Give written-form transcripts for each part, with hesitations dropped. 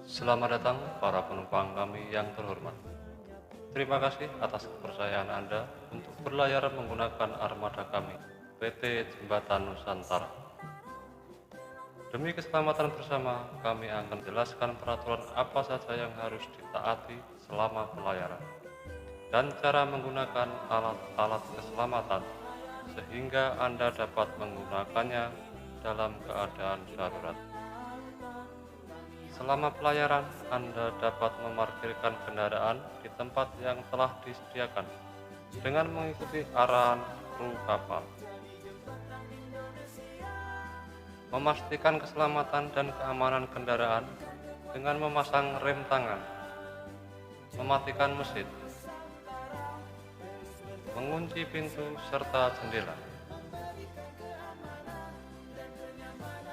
Selamat datang para penumpang kami yang terhormat. Terima kasih atas kepercayaan Anda untuk berlayar menggunakan armada kami, PT Jembatan Nusantara. Demi keselamatan bersama, kami akan jelaskan peraturan apa saja yang harus ditaati selama pelayaran dan cara menggunakan alat-alat keselamatan sehingga Anda dapat menggunakannya dalam keadaan darurat. Selama pelayaran, Anda dapat memarkirkan kendaraan di tempat yang telah disediakan dengan mengikuti arahan kru kapal. Memastikan keselamatan dan keamanan kendaraan dengan memasang rem tangan, mematikan mesin, mengunci pintu serta jendela.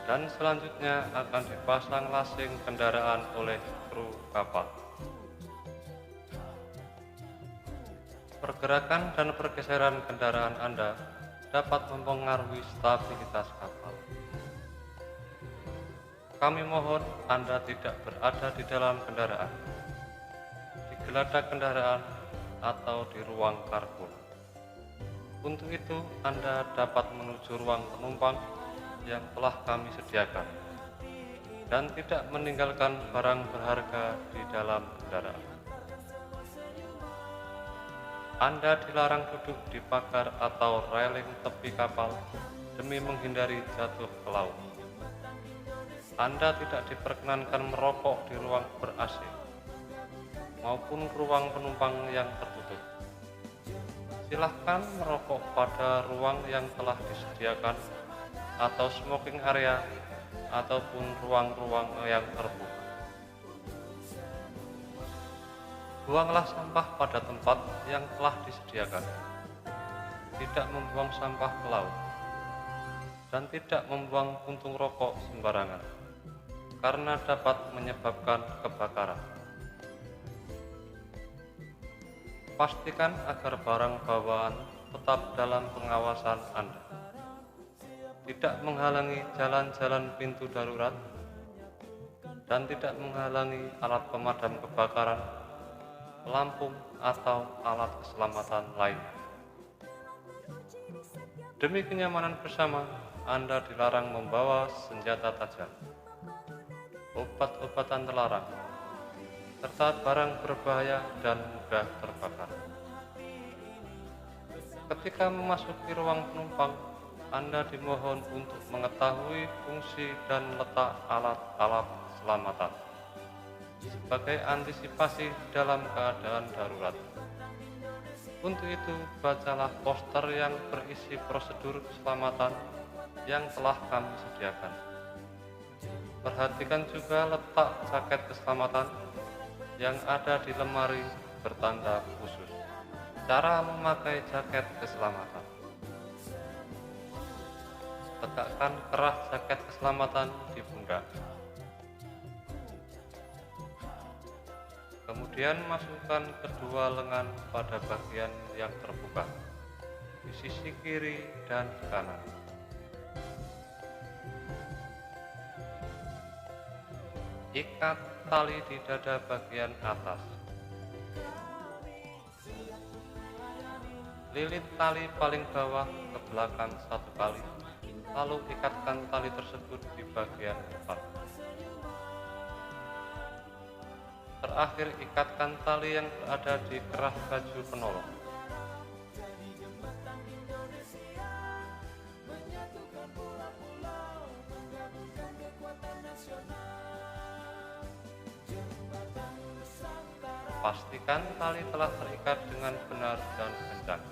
Dan selanjutnya akan dipasang lasing kendaraan oleh kru kapal. Pergerakan dan pergeseran kendaraan Anda dapat mempengaruhi stabilitas kapal. Kami mohon Anda tidak berada di dalam kendaraan, di geladak kendaraan, atau di ruang kargo. Untuk itu, Anda dapat menuju ruang penumpang yang telah kami sediakan dan tidak meninggalkan barang berharga di dalam kendaraan. Anda dilarang duduk di pagar atau railing tepi kapal demi menghindari jatuh ke laut. Anda tidak diperkenankan merokok di ruang ber-AC maupun ruang penumpang yang tertutup. Silahkan merokok pada ruang yang telah disediakan atau smoking area ataupun ruang-ruang yang terbuka. Buanglah sampah pada tempat yang telah disediakan. Tidak membuang sampah ke laut dan tidak membuang puntung rokok sembarangan karena dapat menyebabkan kebakaran. Pastikan agar barang bawaan tetap dalam pengawasan Anda. Tidak menghalangi jalan-jalan pintu darurat dan tidak menghalangi alat pemadam kebakaran, pelampung, atau alat keselamatan lainnya. Demi kenyamanan bersama, Anda dilarang membawa senjata tajam, obat-obatan terlarang, serta barang berbahaya dan mudah terbakar. Ketika memasuki ruang penumpang, Anda dimohon untuk mengetahui fungsi dan letak alat-alat keselamatan sebagai antisipasi dalam keadaan darurat. Untuk itu, bacalah poster yang berisi prosedur keselamatan yang telah kami sediakan. Perhatikan juga letak jaket keselamatan yang ada di lemari bertanda khusus. Cara memakai jaket keselamatan. Tegakkan kerah jaket keselamatan di pundak. Kemudian masukkan kedua lengan pada bagian yang terbuka di sisi kiri dan kanan. Ikat tali di dada bagian atas. Lilit tali paling bawah ke belakang satu kali, lalu ikatkan tali tersebut di bagian depan. Terakhir, ikatkan tali yang berada di kerah baju penolong. Pastikan tali telah terikat dengan benar dan kencang.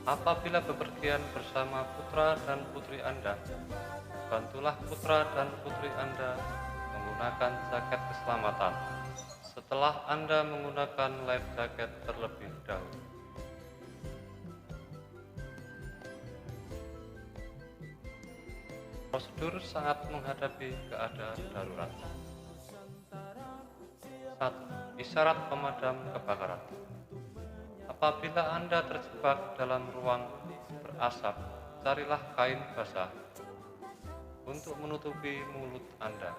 Apabila bepergian bersama putra dan putri Anda, bantulah putra dan putri Anda menggunakan jaket keselamatan setelah Anda menggunakan life jacket terlebih dahulu. Prosedur saat menghadapi keadaan darurat. 1. Isyarat pemadam kebakaran. Apabila Anda terjebak dalam ruang berasap, carilah kain basah untuk menutupi mulut Anda.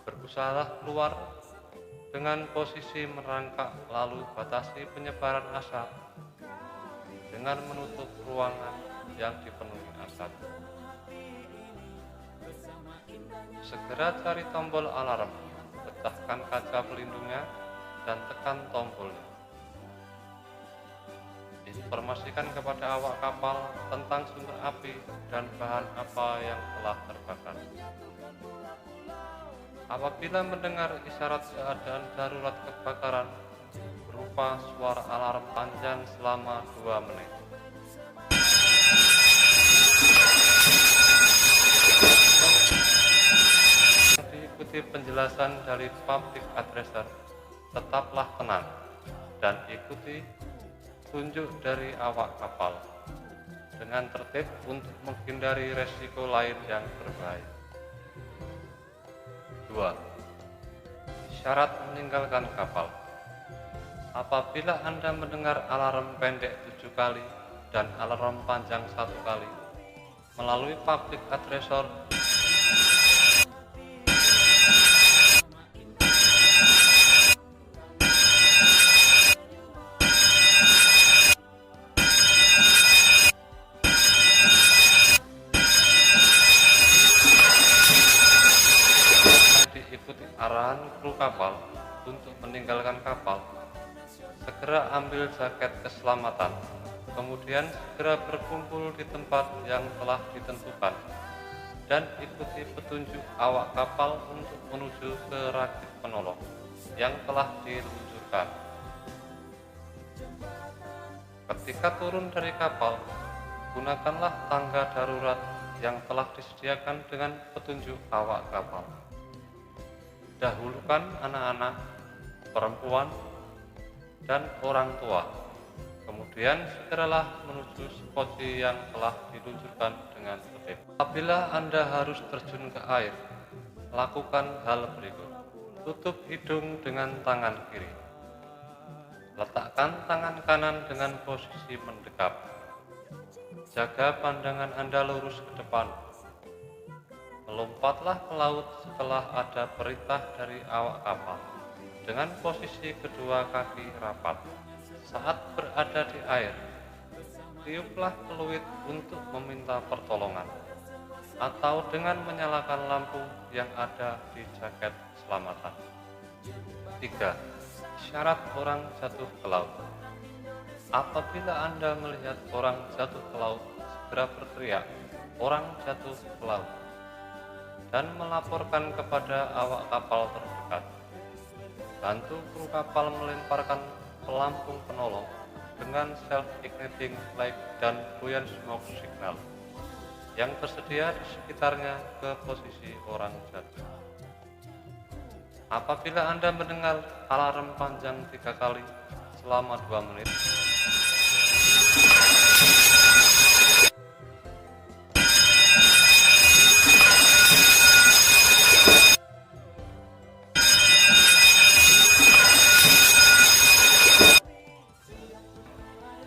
Berusahalah keluar dengan posisi merangkak, lalu batasi penyebaran asap dengan menutup ruangan yang dipenuhi asap. Segera cari tombol alarm, pecahkan kaca pelindungnya, dan tekan tombolnya. Informasikan kepada awak kapal tentang sumber api dan bahan apa yang telah terbakar. Apabila mendengar isyarat keadaan darurat kebakaran berupa suara alarm panjang selama 2 menit. Diikuti penjelasan dari public addresser, tetaplah tenang dan ikuti tunjuk dari awak kapal dengan tertib untuk menghindari resiko lain yang berbahaya. 2. Syarat meninggalkan kapal. Apabila Anda mendengar alarm pendek 7 kali dan alarm panjang 1 kali melalui public addressor, diikuti arahan kru kapal untuk meninggalkan kapal, segera ambil jaket keselamatan, kemudian segera berkumpul di tempat yang telah ditentukan, dan ikuti petunjuk awak kapal untuk menuju ke rakit penolong yang telah diluncurkan. Ketika turun dari kapal, gunakanlah tangga darurat yang telah disediakan dengan petunjuk awak kapal. Dahulukan anak-anak, perempuan, dan orang tua. Kemudian segeralah menuju sepoci yang telah diluncurkan dengan tertib. Apabila Anda harus terjun ke air, lakukan hal berikut. Tutup hidung dengan tangan kiri. Letakkan tangan kanan dengan posisi mendekap. Jaga pandangan Anda lurus ke depan. Melompatlah ke laut setelah ada perintah dari awak kapal dengan posisi kedua kaki rapat. Saat berada di air, tiuplah peluit untuk meminta pertolongan atau dengan menyalakan lampu yang ada di jaket keselamatan. 3. Syarat orang jatuh ke laut. Apabila Anda melihat orang jatuh ke laut, segera berteriak, "Orang jatuh ke laut," dan melaporkan kepada awak kapal terdekat. Bantu kru kapal melemparkan pelampung penolong dengan self-igniting light dan buoyant smoke signal yang tersedia di sekitarnya ke posisi orang jatuh. Apabila Anda mendengar alarm panjang 3 kali selama 2 menit,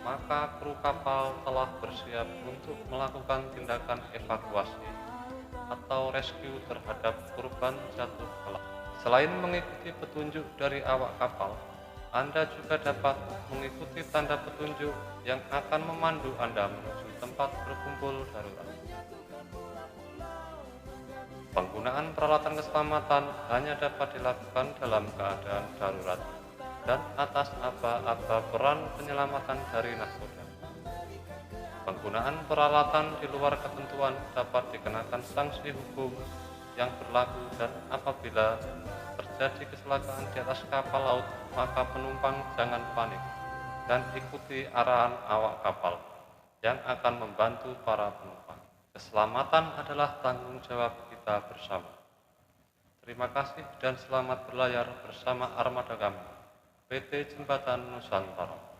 maka kru kapal telah bersiap untuk melakukan tindakan evakuasi atau rescue terhadap korban jatuh ke laut. Selain mengikuti petunjuk dari awak kapal, Anda juga dapat mengikuti tanda petunjuk yang akan memandu Anda menuju tempat berkumpul darurat. Penggunaan peralatan keselamatan hanya dapat dilakukan dalam keadaan darurat dan atas aba-aba peran penyelamatan dari nahkoda. Penggunaan peralatan di luar ketentuan dapat dikenakan sanksi hukum yang berlaku, dan apabila terjadi kecelakaan di atas kapal laut, maka penumpang jangan panik dan ikuti arahan awak kapal yang akan membantu para penumpang. Keselamatan adalah tanggung jawab kita bersama. Terima kasih dan selamat berlayar bersama armada kami, PT Jembatan Nusantara.